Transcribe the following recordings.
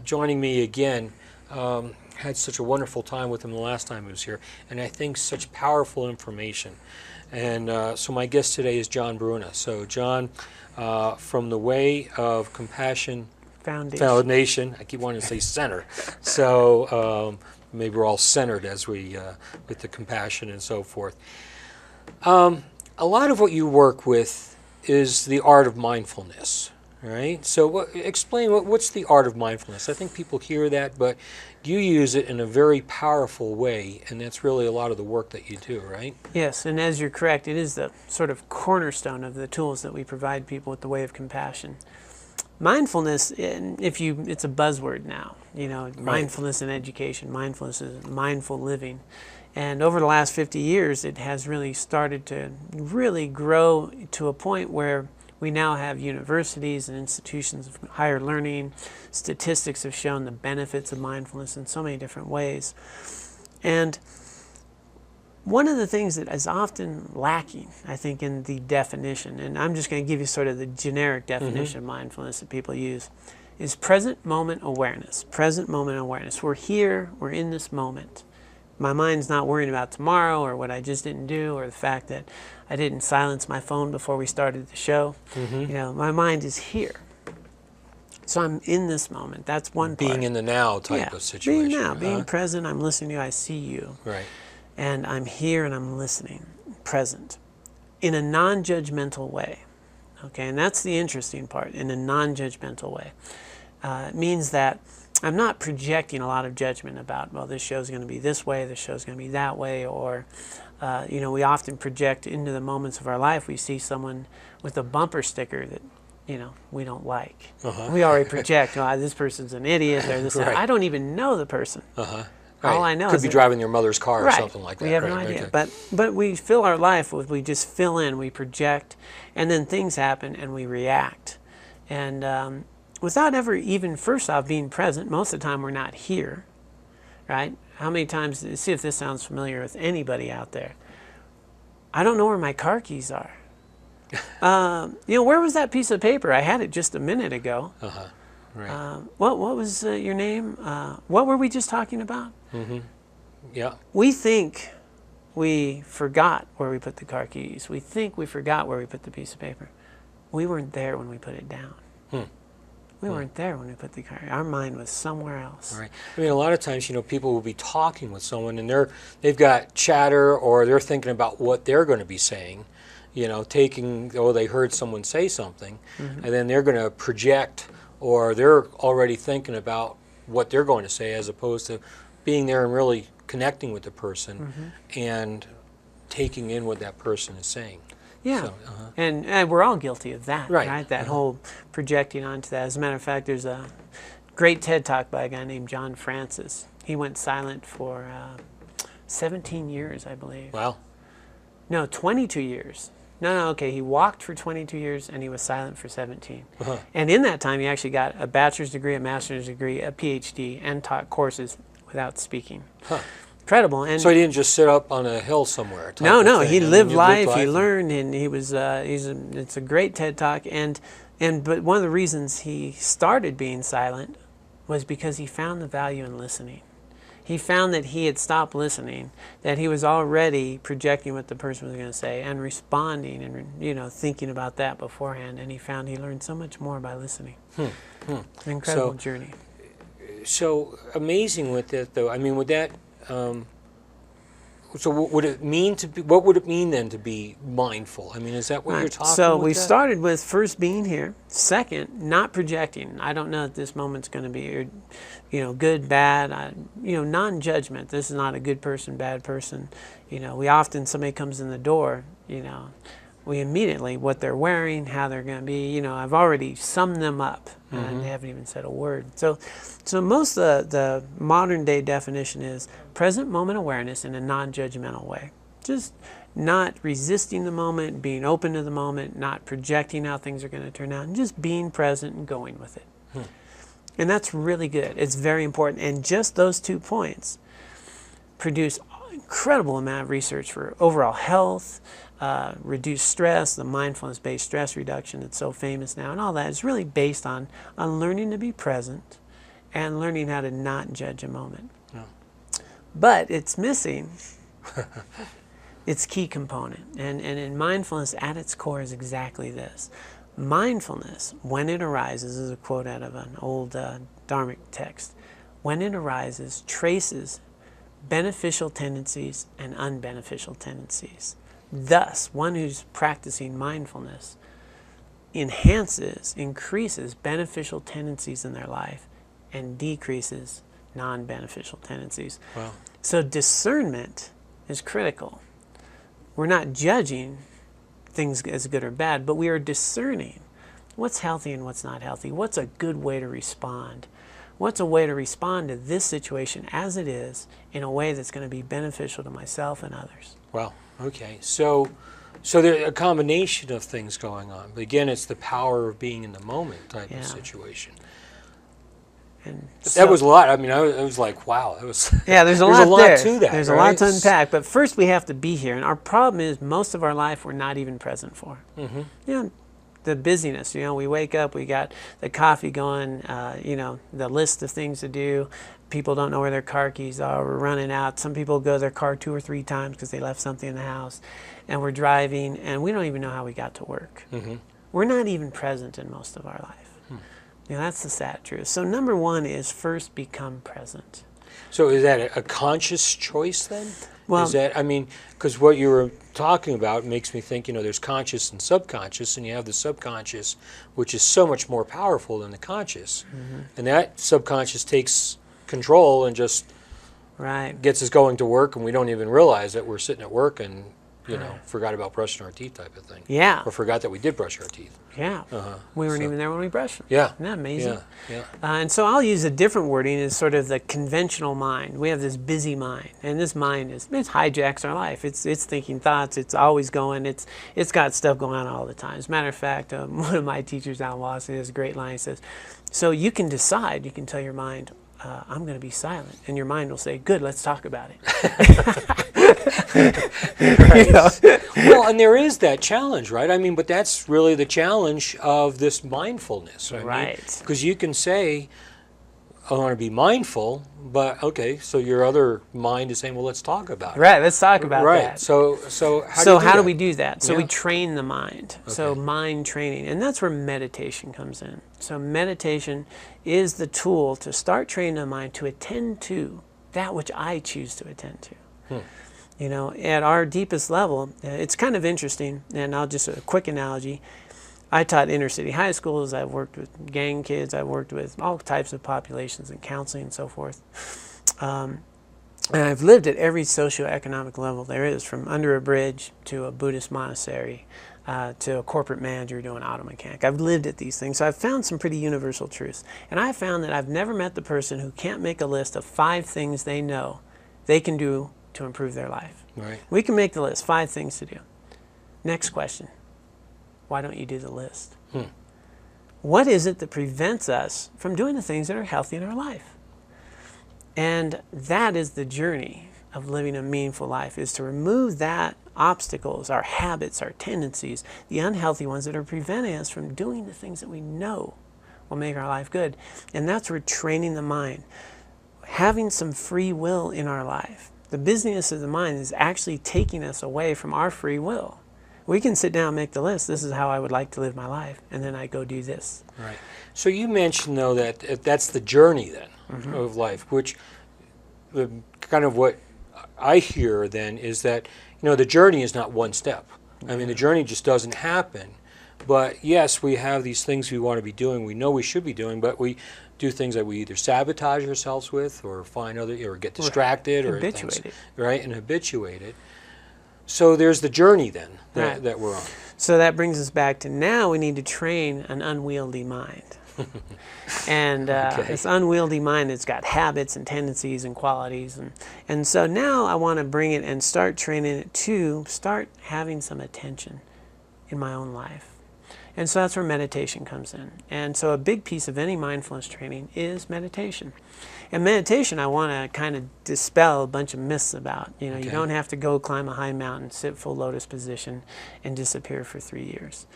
Joining me again. Had such a wonderful time with him the last time he was here, and I think such powerful information. And so my guest today is John Bruna. So John, from the Way of Compassion Foundation. I keep wanting to say center. So maybe we're all centered as we with the compassion and so forth. A lot of what you work with is the art of mindfulness. Right? So explain what's the art of mindfulness. I think people hear that, but you use it in a very powerful way, and that's really a lot of the work that you do, right? Yes, and as you're correct, it is the sort of cornerstone of the tools that we provide people with the Way of Compassion. Mindfulness, it's a buzzword now. You know, right. Mindfulness in education, mindfulness is mindful living. And over the last 50 years, it has really started to really grow to a point where we now have universities and institutions of higher learning. Statistics have shown the benefits of mindfulness in so many different ways. And one of the things that is often lacking, I think, in the definition, and I'm just going to give you sort of the generic definition of mindfulness that people use, is present moment awareness. Present moment awareness. We're here, we're in this moment. My mind's not worrying about tomorrow or what I just didn't do or the fact that I didn't silence my phone before we started the show. You know, my mind is here. So I'm in this moment. That's one part. Being in the now type of situation. Being now, being present. I'm listening to you. I see you. Right. And I'm here and I'm listening. Present. In a non-judgmental way. Okay, and that's the interesting part. In a non-judgmental way. It means that I'm not projecting a lot of judgment about, well, this show's going to be this way, this show's going to be that way, or, you know, we often project into the moments of our life. We see someone with a bumper sticker that, you know, we don't like. We already project, oh, this person's an idiot, or this. Right. I don't even know the person. Right. All I know could is be driving your mother's car or something like that. We have no idea. Okay. But we fill our life with, we just fill in, we project, and then things happen and we react. And without ever even, first off, being present. Most of the time we're not here, right? How many times, see if this sounds familiar with anybody out there. I don't know where my car keys are. You know, where was that piece of paper? I had it just a minute ago. Right. What was your name? What were we just talking about? Yeah. We think we forgot where we put the car keys. We think we forgot where we put the piece of paper. We weren't there when we put it down. We weren't there when we put the car. Our mind was somewhere else. Right. I mean, a lot of times, you know, people will be talking with someone and they've got chatter or they're thinking about what they're going to be saying, you know, they heard someone say something, and then they're going to project, or they're already thinking about what they're going to say, as opposed to being there and really connecting with the person and taking in what that person is saying. Yeah, so, and we're all guilty of that, right? That whole projecting onto that. As a matter of fact, there's a great TED Talk by a guy named John Francis. He went silent for 17 years, I believe. Wow. No, 22 years. No, okay, he walked for 22 years and he was silent for 17. And in that time, he actually got a bachelor's degree, a master's degree, a PhD, and taught courses without speaking. Incredible. And so he didn't just sit up on a hill somewhere. No, he lived life, he learned, and he was. It's a great TED Talk, but one of the reasons he started being silent was because he found the value in listening. He found that he had stopped listening, that he was already projecting what the person was going to say and responding, and, you know, thinking about that beforehand. And he found he learned so much more by listening. An incredible journey. So amazing with that, though. I mean, would that. So what would it mean then to be mindful? I mean, is that what you're talking about? So we started with first being here. Second, not projecting. I don't know if this moment's going to be, you know, good, bad. You know, non-judgment. This is not a good person, bad person. You know, somebody comes in the door, you know, we immediately, what they're wearing, how they're going to be, you know, I've already summed them up, and they haven't even said a word. So most of the modern day definition is present moment awareness in a non-judgmental way. Just not resisting the moment, being open to the moment, not projecting how things are going to turn out, and just being present and going with it. And that's really good. It's very important. And just those 2 points produce incredible amount of research for overall health, reduced stress, the mindfulness-based stress reduction that's so famous now, and all that is really based on learning to be present and learning how to not judge a moment. Yeah. But it's missing its key component. And in mindfulness, at its core, is exactly this. Mindfulness, when it arises, is a quote out of an old Dharmic text, when it arises, traces beneficial tendencies and unbeneficial tendencies. Thus, one who's practicing mindfulness enhances, increases beneficial tendencies in their life and decreases non-beneficial tendencies. Wow. So discernment is critical. We're not judging things as good or bad, but we are discerning what's healthy and what's not healthy. What's a good way to respond? What's a way to respond to this situation as it is in a way that's going to be beneficial to myself and others? Wow. Okay. So there's a combination of things going on. But again, it's the power of being in the moment type of situation. And that was a lot. I mean, I was like, wow. It was. Yeah, there's a lot there. To that. There's right? a lot to unpack. But first, we have to be here. And our problem is most of our life we're not even present for. Mm-hmm. You know, the busyness. You know, we wake up, we got the coffee going. You know, the list of things to do. People don't know where their car keys are. We're running out. Some people go to their car 2 or 3 times because they left something in the house. And we're driving, and we don't even know how we got to work. Mm-hmm. We're not even present in most of our life. You know, that's the sad truth. So number one is first become present. So is that a conscious choice then? Well, is that, I mean, because what you were talking about makes me think, you know, there's conscious and subconscious, and you have the subconscious, which is so much more powerful than the conscious. Mm-hmm. And that subconscious takes control and just gets us going to work, and we don't even realize that we're sitting at work and, you know, forgot about brushing our teeth type of thing. Yeah. Or forgot that we did brush our teeth. Yeah. We weren't even there when we brushed them. Yeah. Isn't that amazing? Yeah. And so I'll use a different wording as sort of the conventional mind. We have this busy mind, and this mind it hijacks our life. It's thinking thoughts. It's always going. It's got stuff going on all the time. As a matter of fact, one of my teachers out in Boston has a great line. He says, so you can decide, you can tell your mind, I'm going to be silent. And your mind will say, good, let's talk about it. Right. You know? Well, and there is that challenge, right? I mean, but that's really the challenge of this mindfulness. Right. Because you can say, I want to be mindful, but okay, so your other mind is saying, well, let's talk about it. Right, let's talk about that. Right, so how do we do that? So Yeah. we train the mind. Okay. So mind training, and that's where meditation comes in. So meditation is the tool to start training the mind to attend to that which I choose to attend to. You know, at our deepest level, it's kind of interesting, and I'll just a quick analogy. I taught inner city high schools, I've worked with gang kids, I've worked with all types of populations and counseling and so forth. And I've lived at every socioeconomic level there is, from under a bridge to a Buddhist monastery to a corporate manager to an auto mechanic. I've lived at these things, so I've found some pretty universal truths. And I've found that I've never met the person who can't make a list of 5 things they know they can do to improve their life. Right. We can make the list, 5 things to do. Next question. Why don't you do the list? What is it that prevents us from doing the things that are healthy in our life? And that is the journey of living a meaningful life, is to remove that obstacles, our habits, our tendencies, the unhealthy ones that are preventing us from doing the things that we know will make our life good. And that's where training the mind, having some free will in our life. The busyness of the mind is actually taking us away from our free will. We can sit down and make the list. This is how I would like to live my life. And then I go do this. Right. So you mentioned, though, that that's the journey then of life, which kind of what I hear then is that, you know, the journey is not one step. I mean, the journey just doesn't happen. But yes, we have these things we want to be doing, we know we should be doing, but we do things that we either sabotage ourselves with or find other, or get distracted or habituate things, it. right, and habituate it. So there's the journey then that we're on. So that brings us back to now we need to train an unwieldy mind. And this unwieldy mind has got habits and tendencies and qualities. And so now I want to bring it and start training it to start having some attention in my own life. And so that's where meditation comes in. And so a big piece of any mindfulness training is meditation. And meditation, I want to kind of dispel a bunch of myths about. You know, you don't have to go climb a high mountain, sit full lotus position, and disappear for 3 years.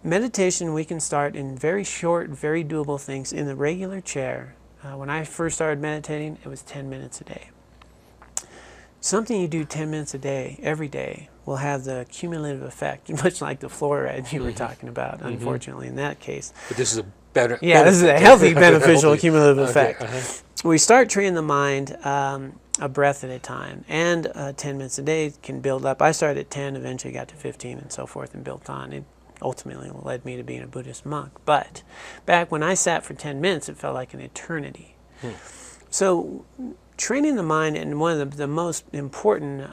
Meditation, we can start in very short, very doable things in the regular chair. When I first started meditating, it was 10 minutes a day. Something you do 10 minutes a day, every day, will have the cumulative effect, much like the fluoride you were talking about, unfortunately, in that case. But this is a better... Yeah, this is a healthy, beneficial cumulative effect. Okay, We start training the mind a breath at a time, and 10 minutes a day can build up. I started at 10, eventually got to 15, and so forth, and built on. It ultimately led me to being a Buddhist monk. But back when I sat for 10 minutes, it felt like an eternity. So training the mind, and one of the most important,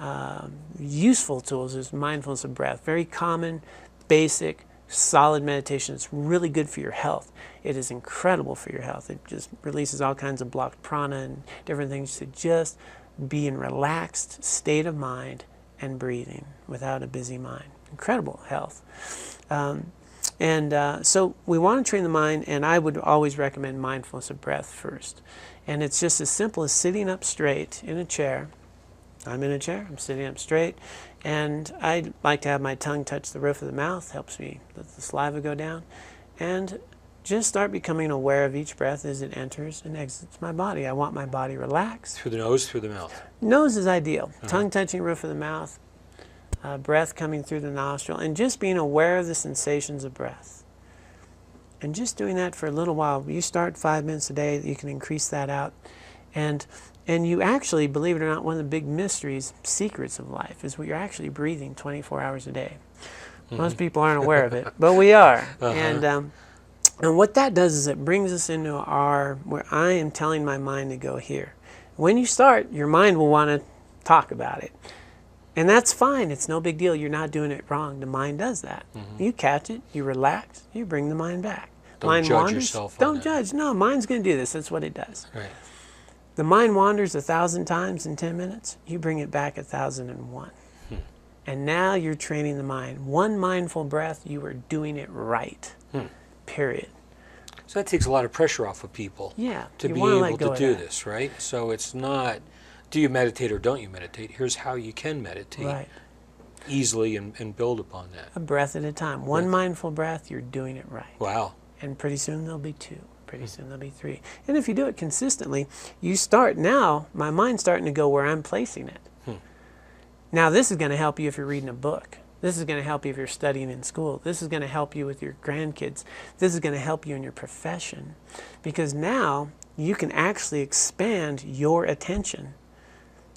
useful tools is mindfulness of breath. Very common, basic, solid meditation. It's really good for your health. It is incredible for your health. It just releases all kinds of blocked prana and different things to just be in relaxed state of mind and breathing without a busy mind. Incredible health. So we want to train the mind, and I would always recommend mindfulness of breath first. And it's just as simple as sitting up straight in a chair. I'm in a chair, I'm sitting up straight, and I like to have my tongue touch the roof of the mouth, helps me let the saliva go down, and just start becoming aware of each breath as it enters and exits my body. I want my body relaxed. Through the nose, through the mouth? Nose is ideal. Tongue touching roof of the mouth, breath coming through the nostril, and just being aware of the sensations of breath. And just doing that for a little while. You start 5 minutes a day, you can increase that out. And you actually, believe it or not, one of the big mysteries, secrets of life, is you're actually breathing 24 hours a day. Most people aren't aware of it, but we are. And what that does is it brings us into where I am telling my mind to go here. When you start, your mind will want to talk about it. And that's fine. It's no big deal. You're not doing it wrong. The mind does that. You catch it, you relax, you bring the mind back. Don't mind judge wanders, yourself on don't that. judge. No, mind's going to do this. That's what it does. Right. The mind wanders 1,000 times in 10 minutes. You bring it back 1,001. And now you're training the mind. One mindful breath, you are doing it right. Period. So that takes a lot of pressure off of people. Yeah. To you be wanna let able go to of do that. this, right? So it's not, do you meditate or don't you meditate? Here's how you can meditate Right. easily and build upon that. A breath at a time. One mindful breath, you're doing it right. Wow. And pretty soon there'll be 2. Pretty soon there'll be 3. And if you do it consistently, you start now, my mind's starting to go where I'm placing it. Now this is going to help you if you're reading a book. This is going to help you if you're studying in school. This is going to help you with your grandkids. This is going to help you in your profession. Because now you can actually expand your attention.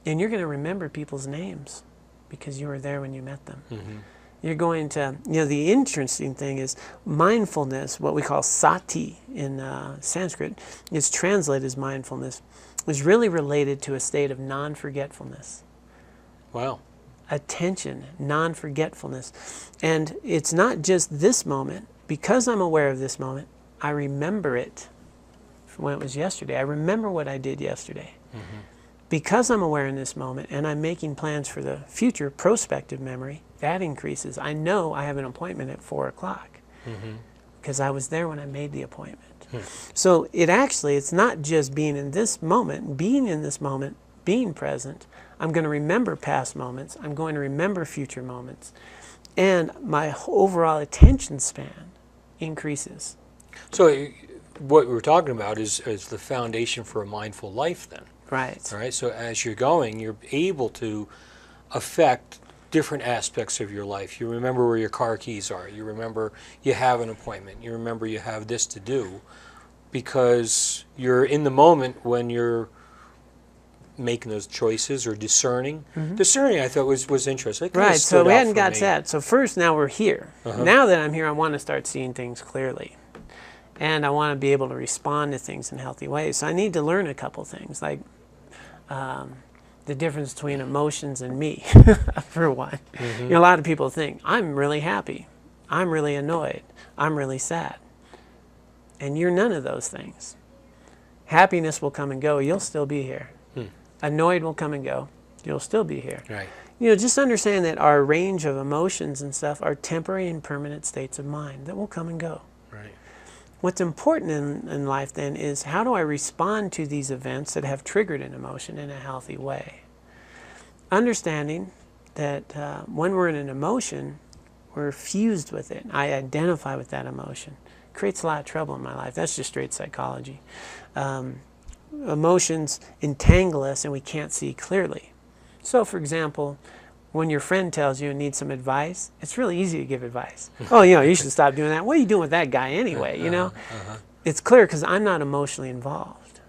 And you're going to remember people's names because you were there when you met them. You're going to, the interesting thing is mindfulness, what we call sati in Sanskrit, is translated as mindfulness, is really related to a state of non-forgetfulness. Wow. Attention, non-forgetfulness. And it's not just this moment. Because I'm aware of this moment, I remember it from when it was yesterday. I remember what I did yesterday. Because I'm aware in this moment and I'm making plans for the future, prospective memory, that increases. I know I have an appointment at 4 o'clock because I was there when I made the appointment. So it's not just being in this moment, being present. I'm going to remember past moments. I'm going to remember future moments. And my overall attention span increases. So what we're talking about is the foundation for a mindful life then. Right. All right. So as you're going, you're able to affect different aspects of your life. You remember where your car keys are. You remember you have an appointment. You remember you have this to do because you're in the moment when you're making those choices or discerning. Discerning, I thought, was interesting. Right, so we hadn't got to that. So first, now we're here. Now that I'm here, I want to start seeing things clearly. And I want to be able to respond to things in healthy ways. So I need to learn a couple things, like the difference between emotions and me, for one. A lot of people think, I'm really happy, I'm really annoyed, I'm really sad. And you're none of those things. Happiness will come and go, you'll still be here. Annoyed will come and go, you'll still be here. Right. just understand that our range of emotions and stuff are temporary and permanent states of mind that will come and go. Right. What's important in life then is, how do I respond to these events that have triggered an emotion in a healthy way? Understanding that when we're in an emotion, we're fused with it. I identify with that emotion. It creates a lot of trouble in my life. That's just straight psychology. Emotions entangle us and we can't see clearly. So, for example, when your friend tells you and needs some advice, it's really easy to give advice. Oh, you should stop doing that. What are you doing with that guy anyway, It's clear because I'm not emotionally involved.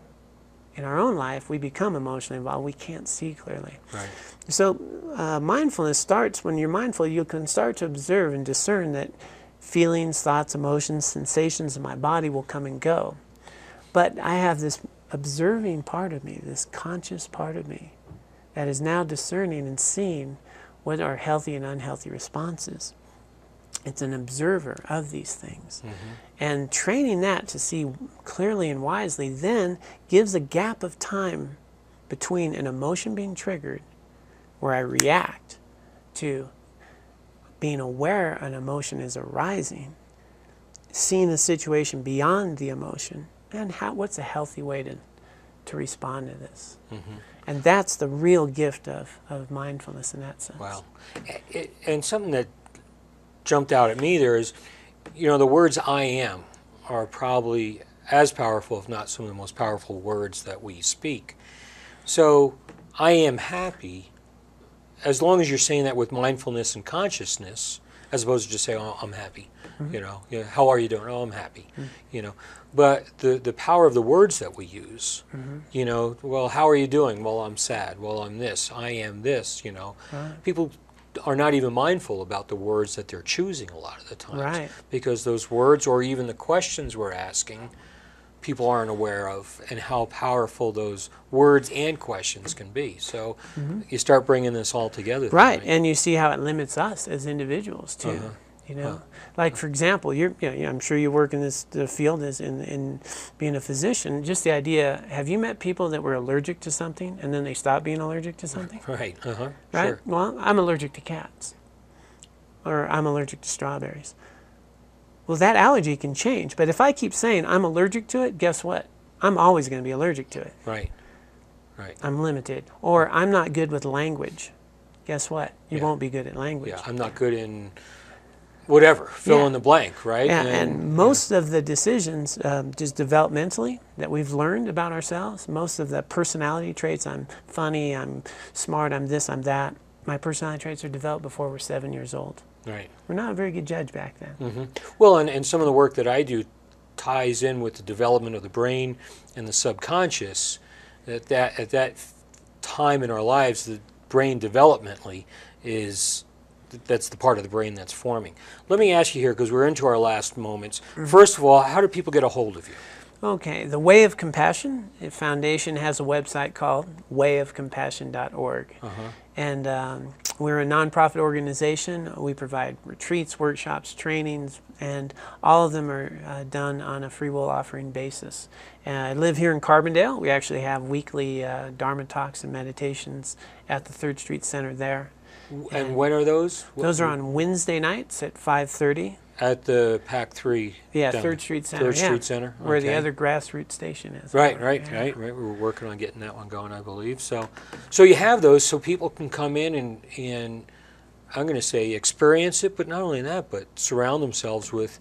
In our own life, we become emotionally involved. We can't see clearly. Right. So mindfulness starts when you're mindful. You can start to observe and discern that feelings, thoughts, emotions, sensations in my body will come and go. But I have this observing part of me, this conscious part of me, that is now discerning and seeing what are healthy and unhealthy responses. It's an observer of these things. And training that to see clearly and wisely then gives a gap of time between an emotion being triggered, where I react, to being aware an emotion is arising, seeing the situation beyond the emotion, and what's a healthy way to respond to this. And that's the real gift of mindfulness in that sense. Wow. And something that jumped out at me there is, the words I am are probably as powerful, if not some of the most powerful words that we speak. So I am happy, as long as you're saying that with mindfulness and consciousness, as opposed to just saying, oh, I'm happy. How are you doing? Oh, I'm happy. But the power of the words that we use, well, how are you doing? Well, I'm sad. Well, I'm this. I am this, People are not even mindful about the words that they're choosing a lot of the times. Right. Because those words, or even the questions we're asking, people aren't aware of, and how powerful those words and questions can be. So you start bringing this all together. Right, and you see how it limits us as individuals too. Like for example, I'm sure you work in the field as in being a physician. Just the idea: have you met people that were allergic to something and then they stopped being allergic to something? Right. Right. Sure. Well, I'm allergic to cats, or I'm allergic to strawberries. Well, that allergy can change, but if I keep saying I'm allergic to it, guess what? I'm always going to be allergic to it. Right. Right. I'm limited. Or I'm not good with language. Guess what? You won't be good at language. Yeah, I'm not good in whatever, fill in the blank, right? Yeah, and most of the decisions, just developmentally, that we've learned about ourselves, most of the personality traits, I'm funny, I'm smart, I'm this, I'm that, my personality traits are developed before we're 7 years old. Right. We're not a very good judge back then. Well, and some of the work that I do ties in with the development of the brain and the subconscious, that at that time in our lives, the brain developmentally that's the part of the brain that's forming. Let me ask you here, because we're into our last moments. First of all, how do people get a hold of you? Okay, the Way of Compassion Foundation has a website called wayofcompassion.org. And we're a nonprofit organization. We provide retreats, workshops, trainings, and all of them are done on a free will offering basis. I live here in Carbondale. We actually have weekly Dharma talks and meditations at the 3rd Street Center there. And when are those? Those are on Wednesday nights at 5:30. At the PAC 3? Yeah, 3rd Street Center. 3rd Street Center? Where the other grassroots station is. Right. We're working on getting that one going, I believe. So you have those so people can come in and I'm going to say experience it, but not only that, but surround themselves with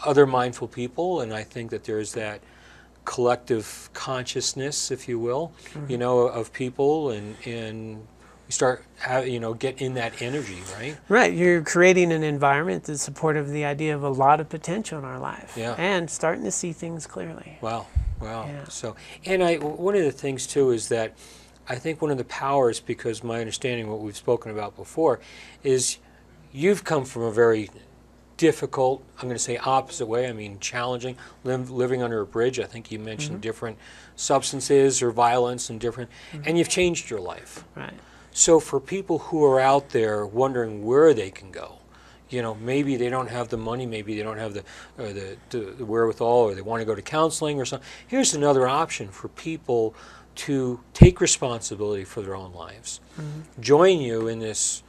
other mindful people. And I think that there's that collective consciousness, if you will, of people, and you start, get in that energy, right? Right. You're creating an environment that's supportive of the idea of a lot of potential in our life. Yeah. And starting to see things clearly. Wow. Yeah. So, and one of the things too is that I think one of the powers, because my understanding, what we've spoken about before, is you've come from a very difficult, I'm going to say opposite way, I mean challenging, living under a bridge. I think you mentioned different substances or violence and different, and you've changed your life. Right. So for people who are out there wondering where they can go, maybe they don't have the money, maybe they don't have the wherewithal, or they want to go to counseling or something. Here's another option for people to take responsibility for their own lives, join you in this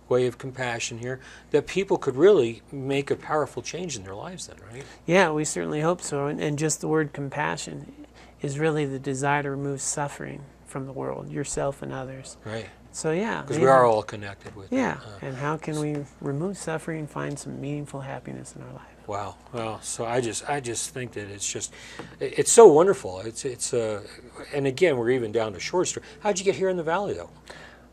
way of compassion here, that people could really make a powerful change in their lives then, right? Yeah, we certainly hope so. And just the word compassion is really the desire to remove suffering from the world, yourself and others. Right. So yeah. Because we are all connected with it. Yeah, and how can we remove suffering and find some meaningful happiness in our life? Wow. Well, so I just think that it's so wonderful. And again, we're even down to short story. How'd you get here in the valley, though?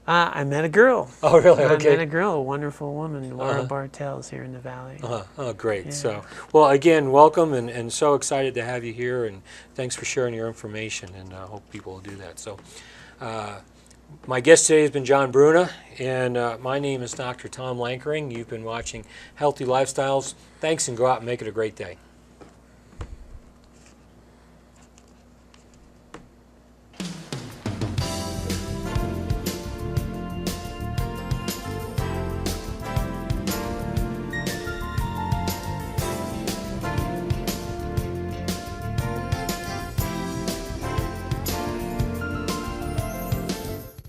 I met a girl. Oh, really? Okay. I met a girl, a wonderful woman, Laura Bartels, here in the valley. Oh, great. Yeah. So, well, again, welcome, and so excited to have you here, and thanks for sharing your information, and I hope people will do that. So, my guest today has been John Bruna, and my name is Dr. Tom Lankering. You've been watching Healthy Lifestyles. Thanks, and go out and make it a great day.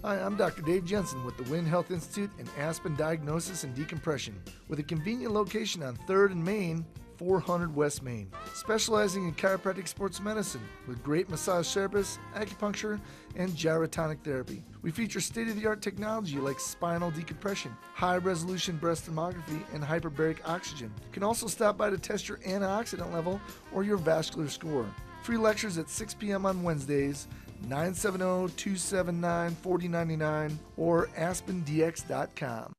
Hi, I'm Dr. Dave Jensen with the Wynn Health Institute and Aspen Diagnosis and Decompression, with a convenient location on 3rd and Main, 400 West Main, specializing in chiropractic sports medicine with great massage therapists, acupuncture, and gyrotonic therapy. We feature state-of-the-art technology like spinal decompression, high-resolution breast thermography, and hyperbaric oxygen. You can also stop by to test your antioxidant level or your vascular score. Free lectures at 6 p.m. on Wednesdays, 970-279-4099 or aspendx.com.